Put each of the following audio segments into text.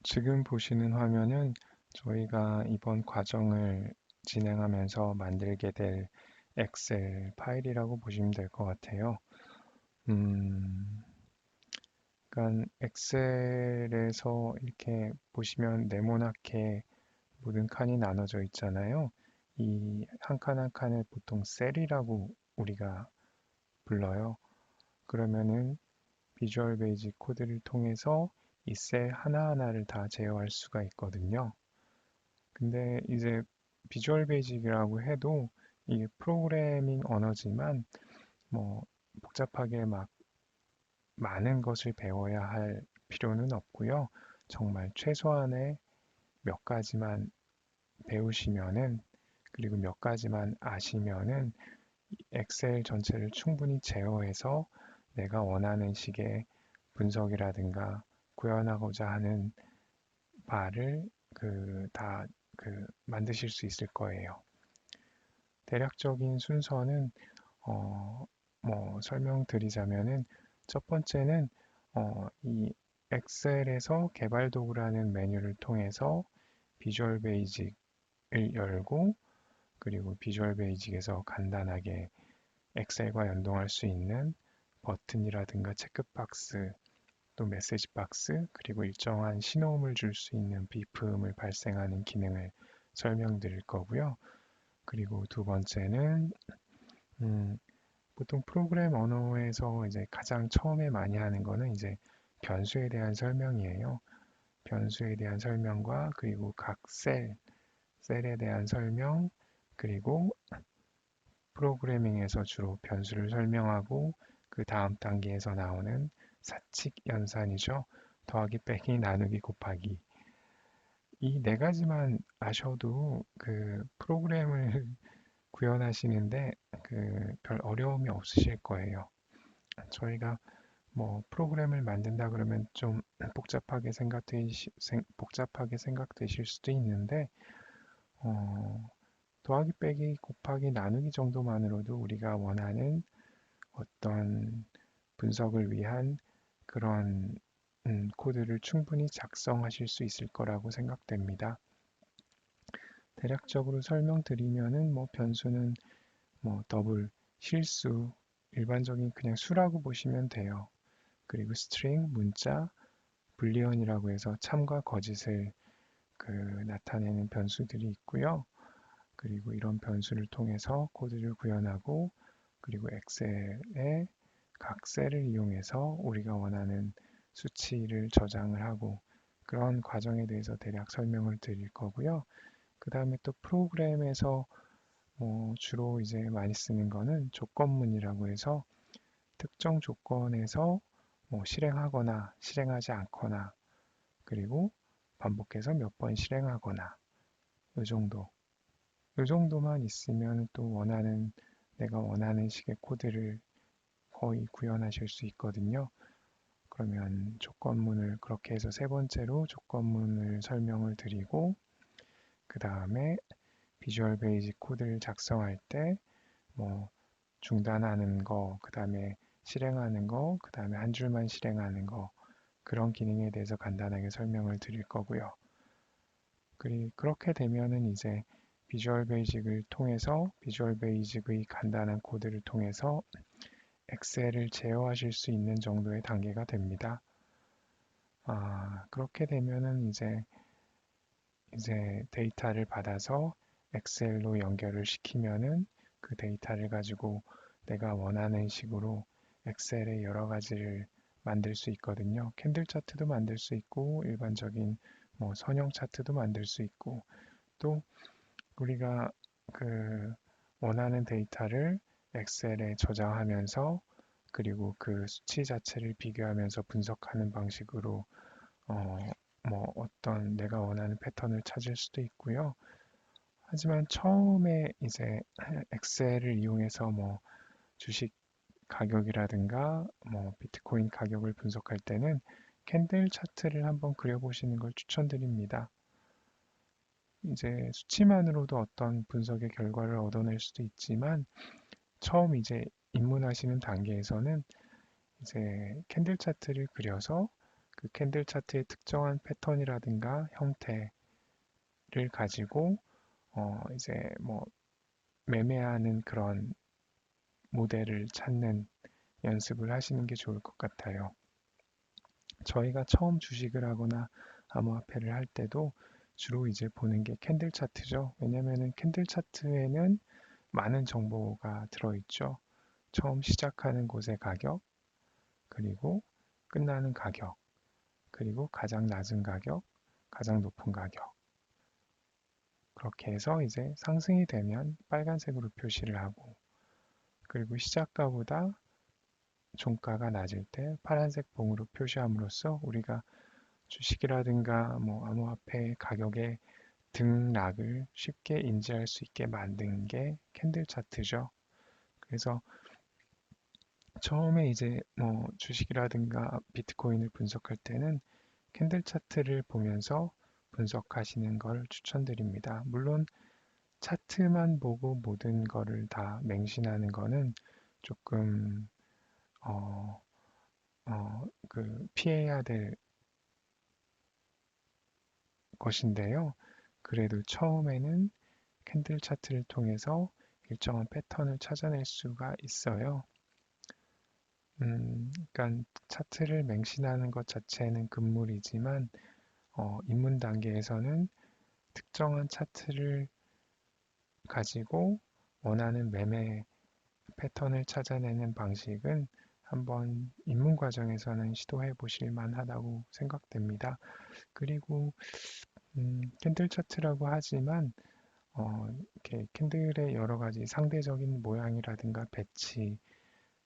지금 보시는 화면은 저희가 이번 과정을 진행하면서 만들게 될 엑셀 파일이라고 보시면 될 것 같아요. 음, 그러니까 엑셀에서 이렇게 보시면 네모나게 모든 칸이 나눠져 있잖아요. 이 한 칸 한 칸을 보통 셀이라고 우리가 불러요. 그러면은 비주얼 베이직 코드를 통해서 이 셀 하나하나를 다 제어할 수가 있거든요. 근데 이제 비주얼 베이직이라고 해도 이게 프로그래밍 언어지만 뭐 복잡하게 막 많은 것을 배워야 할 필요는 없고요. 정말 최소한의 몇 가지만 배우시면은 그리고 몇 가지만 아시면은 엑셀 전체를 충분히 제어해서 내가 원하는 식의 분석이라든가 구현하고자 하는 바를 다 만드실 수 있을 거예요. 대략적인 순서는 어, 설명드리자면은 첫 번째는 이 엑셀에서 개발 도구라는 메뉴를 통해서 비주얼 베이직을 열고 그리고 비주얼 베이직에서 간단하게 엑셀과 연동할 수 있는 버튼이라든가 체크박스 또 메시지 박스 그리고 일정한 신호음을 줄 수 있는 비프음을 발생하는 기능을 설명드릴 거고요. 그리고 두 번째는 음, 보통 프로그램 언어에서 이제 가장 처음에 많이 하는 거는 이제 변수에 대한 설명이에요. 변수에 대한 설명과 그리고 각 셀에 대한 설명, 그리고 프로그래밍에서 주로 변수를 설명하고 그 다음 단계에서 나오는 사칙 연산이죠. 더하기 빼기 나누기 곱하기. 이 네 가지만 아셔도 그 프로그램을 구현하시는데 별 어려움이 없으실 거예요. 저희가 뭐 프로그램을 만든다 그러면 좀 복잡하게 생각되실 수도 있는데 어, 더하기 빼기 곱하기 나누기 정도만으로도 우리가 원하는 어떤 분석을 위한 그런 코드를 충분히 작성하실 수 있을 거라고 생각됩니다. 대략적으로 설명드리면은 뭐 변수는 뭐 더블, 실수, 일반적인 그냥 수라고 보시면 돼요. 그리고 스트링, 문자, 불리언이라고 해서 참과 거짓을 나타내는 변수들이 있고요. 그리고 이런 변수를 통해서 코드를 구현하고 그리고 엑셀에 각 셀을 이용해서 우리가 원하는 수치를 저장을 하고 그런 과정에 대해서 대략 설명을 드릴 거고요. 그 다음에 또 프로그램에서 주로 이제 많이 쓰는 거는 조건문이라고 해서 특정 조건에서 실행하거나 실행하지 않거나 그리고 반복해서 몇 번 실행하거나 이 정도 이 정도만 있으면 또 내가 원하는 식의 코드를 거의 구현하실 수 있거든요. 그러면 조건문을 그렇게 해서 세 번째로 조건문을 설명을 드리고 그 다음에 비주얼 베이직 코드를 작성할 때 뭐 중단하는 거, 그 다음에 실행하는 거, 그 다음에 한 줄만 실행하는 거 그런 기능에 대해서 간단하게 설명을 드릴 거고요. 그렇게 되면은 이제 비주얼 베이직을 통해서 비주얼 베이직의 간단한 코드를 통해서 엑셀을 제어하실 수 있는 정도의 단계가 됩니다. 그렇게 되면은 이제 데이터를 받아서 엑셀로 연결을 시키면은 그 데이터를 가지고 내가 원하는 식으로 엑셀의 여러 가지를 만들 수 있거든요. 캔들 차트도 만들 수 있고 일반적인 뭐 선형 차트도 만들 수 있고 또 우리가 그 원하는 데이터를 엑셀에 저장하면서 그리고 그 수치 자체를 비교하면서 분석하는 방식으로 어, 어떤 내가 원하는 패턴을 찾을 수도 있고요. 하지만 처음에 이제 엑셀을 이용해서 뭐 주식 가격이라든가 뭐 비트코인 가격을 분석할 때는 캔들 차트를 한번 그려보시는 걸 추천드립니다. 이제 수치만으로도 어떤 분석의 결과를 얻어낼 수도 있지만 처음 이제 입문하시는 단계에서는 이제 캔들 차트를 그려서 그 캔들 차트의 특정한 패턴이라든가 형태를 가지고 이제 뭐 매매하는 그런 모델을 찾는 연습을 하시는 게 좋을 것 같아요. 저희가 처음 주식을 하거나 암호화폐를 할 때도 주로 이제 보는 게 캔들 차트죠. 왜냐면은 캔들 차트에는 많은 정보가 들어있죠. 처음 시작하는 곳의 가격, 그리고 끝나는 가격, 그리고 가장 낮은 가격, 가장 높은 가격. 그렇게 해서 이제 상승이 되면 빨간색으로 표시를 하고, 그리고 시작가보다 종가가 낮을 때 파란색 봉으로 표시함으로써 우리가 주식이라든가 뭐 암호화폐 가격의 등락을 쉽게 인지할 수 있게 만든 게 캔들 차트죠. 그래서 처음에 이제 뭐 주식이라든가 비트코인을 분석할 때는 캔들 차트를 보면서 분석하시는 걸 추천드립니다. 물론 차트만 보고 모든 거를 다 맹신하는 거는 조금 피해야 될 것인데요. 그래도 처음에는 캔들 차트를 통해서 일정한 패턴을 찾아낼 수가 있어요. 그러니까 차트를 맹신하는 것 자체는 금물이지만 입문 단계에서는 특정한 차트를 가지고 원하는 매매 패턴을 찾아내는 방식은 한번 입문 과정에서는 시도해 보실 만하다고 생각됩니다. 그리고 캔들 차트라고 하지만 이렇게 캔들의 여러 가지 상대적인 모양이라든가 배치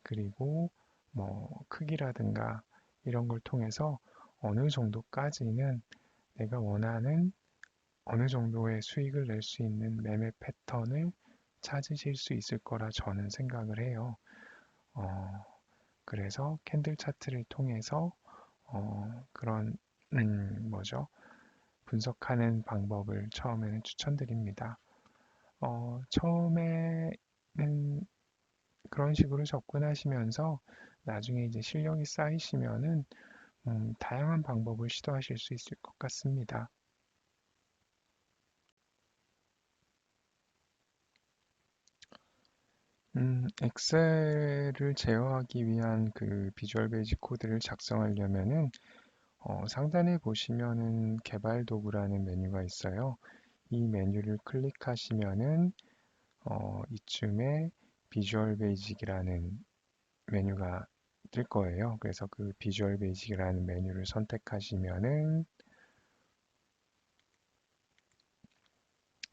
그리고 뭐 크기라든가 이런 걸 통해서 어느 정도까지는 내가 원하는 어느 정도의 수익을 낼 수 있는 매매 패턴을 찾으실 수 있을 거라 저는 생각을 해요. 어, 그래서 캔들 차트를 통해서 그런 뭐죠? 분석하는 방법을 처음에는 추천드립니다. 처음에는 그런 식으로 접근하시면서 나중에 이제 실력이 쌓이시면은 다양한 방법을 시도하실 수 있을 것 같습니다. 엑셀을 제어하기 위한 그 비주얼 베이직 코드를 작성하려면은 상단에 보시면은 개발 도구라는 메뉴가 있어요. 이 메뉴를 클릭하시면은 이쯤에 비주얼 베이직이라는 메뉴가 뜰 거예요. 그래서 그 비주얼 베이직이라는 메뉴를 선택하시면은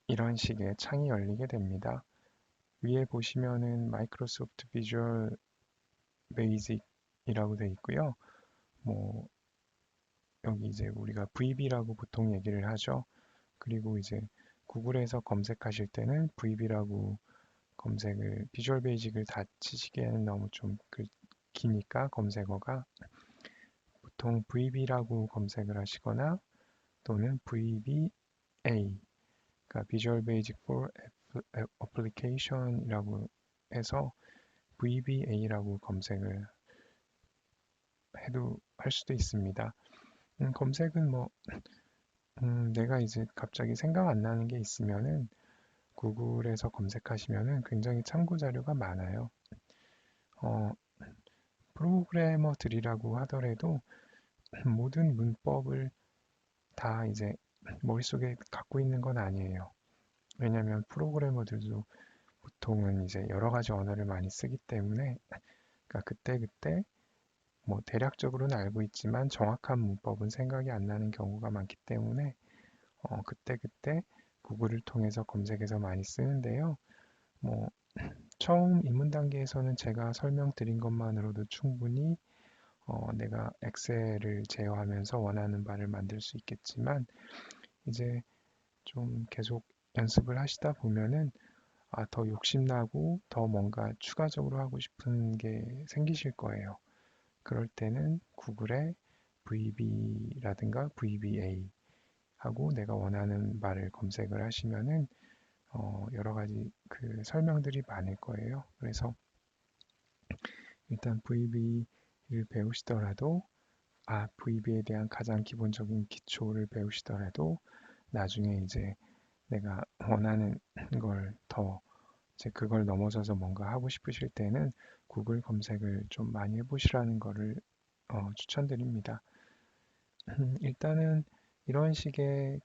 이런 식의 창이 열리게 됩니다. 위에 보시면은 마이크로소프트 비주얼 베이직이라고 되어 있고요. 뭐 여기 이제 우리가 VB라고 보통 얘기를 하죠. 그리고 이제 구글에서 검색하실 때는 VB라고 검색을 비주얼 베이직을 다 치시기에는 너무 좀 기니까 검색어가 보통 VB라고 검색을 하시거나 또는 VBA 그러니까 Visual Basic for Application이라고 해서 VBA라고 검색을 해도 할 수도 있습니다. 검색은 뭐 내가 이제 갑자기 생각 안 나는 게 있으면은 구글에서 검색하시면은 굉장히 참고 자료가 많아요. 어, 프로그래머들이라고 하더라도 모든 문법을 다 이제 머릿속에 갖고 있는 건 아니에요. 왜냐하면 프로그래머들도 보통은 이제 여러 가지 언어를 많이 쓰기 때문에 그러니까 그때그때 뭐 대략적으로는 알고 있지만 정확한 문법은 생각이 안 나는 경우가 많기 때문에 그때그때 구글을 통해서 검색해서 많이 쓰는데요. 뭐 처음 입문 단계에서는 제가 설명드린 것만으로도 충분히 내가 엑셀을 제어하면서 원하는 바를 만들 수 있겠지만 이제 좀 계속 연습을 하시다 보면은 더 욕심나고 더 뭔가 추가적으로 하고 싶은 게 생기실 거예요. 그럴 때는 구글에 VB라든가 VBA 하고 내가 원하는 말을 검색을 하시면은 여러 가지 그 설명들이 많을 거예요. 그래서 일단 VB를 배우시더라도 VB에 대한 가장 기본적인 기초를 배우시더라도 나중에 이제 내가 원하는 걸 더 이제 그걸 넘어서서 뭔가 하고 싶으실 때는 구글 검색을 좀 많이 해보시라는 거를 추천드립니다. 일단은 이런 식의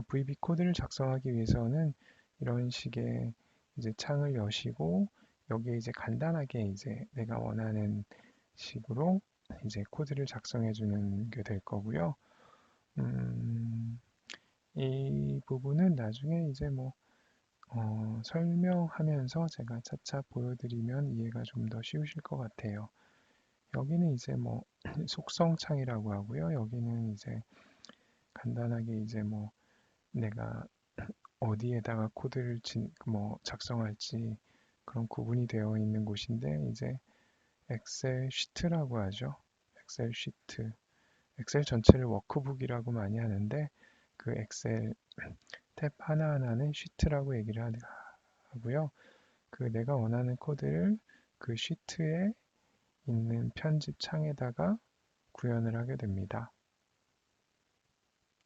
VB 코드를 작성하기 위해서는 이런 식의 이제 창을 여시고 여기에 이제 간단하게 이제 내가 원하는 식으로 이제 코드를 작성해 주는 게 될 거고요. 이 부분은 나중에 이제 설명하면서 제가 차차 보여드리면 이해가 좀 더 쉬우실 것 같아요. 여기는 이제 속성창이라고 하고요. 여기는 이제 간단하게 이제 내가 어디에다가 코드를 작성할지 그런 구분이 되어 있는 곳인데 이제 엑셀 시트라고 하죠. 엑셀 시트. 엑셀 전체를 워크북이라고 많이 하는데 그 엑셀 탭 하나하나는 시트라고 얘기를 하고요. 그 내가 원하는 코드를 그 시트에 있는 편집 창에다가 구현을 하게 됩니다.